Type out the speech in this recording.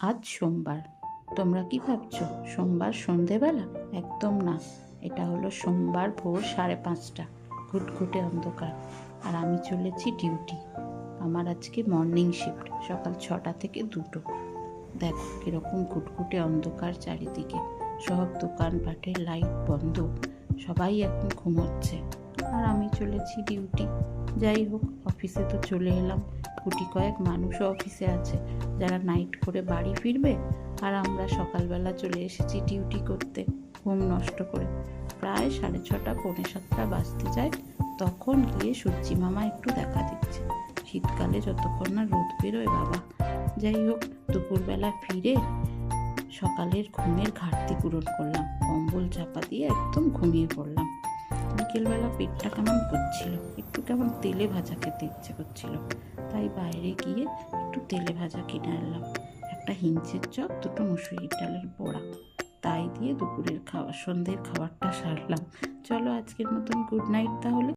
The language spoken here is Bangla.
আজ সোমবার। তোমরা কি ভাবছো সোমবার সন্ধেবেলা? একদম না। এটা হলো সোমবার ভোর 5:30, ঘুটঘুটে অন্ধকার। আর আমি চলেছি ডিউটি। আমার আজকে মর্নিং শিফট, সকাল 6টা থেকে 2টো। দেখো কীরকম ঘুটঘুটে অন্ধকার চারিদিকে, সব দোকানপাটের লাইট বন্ধ, সবাই এখন ঘুমোচ্ছে। আর আমি চলেছি ডিউটি। যাই হোক, অফিসে তো চলে এলাম। গুটি কয়েক মানুষও অফিসে আছে যারা নাইট করে বাড়ি ফিরবে, আর আমরা সকালবেলা চলে এসেছি ডিউটি করতে, ঘুম নষ্ট করে। প্রায় 6:30, 6:45 বাজতে যায়, তখন গিয়ে সূর্যি মামা একটু দেখা দিচ্ছে। শীতকালে যতক্ষণ না রোদ বেরোয় বাবা। যাই হোক, দুপুরবেলা ফিরে সকালের ঘুমের ঘাটতি পূরণ করলাম, কম্বল চাপা দিয়ে একদম ঘুমিয়ে পড়লাম। বিকেলবেলা পেটটা কেমন করছিল, একটু কেমন তেলে ভাজা খেতে ইচ্ছে করছিল, তাই বাইরে গিয়ে একটু তেলে ভাজা কিনে আনলাম। একটা হিঞ্চের চপ, 2টো মুসুরির ডালের বড়া, তাই দিয়ে দুপুরের সন্ধ্যের খাবারটা সারলাম। চলো আজকের মতন গুড নাইট তাহলে।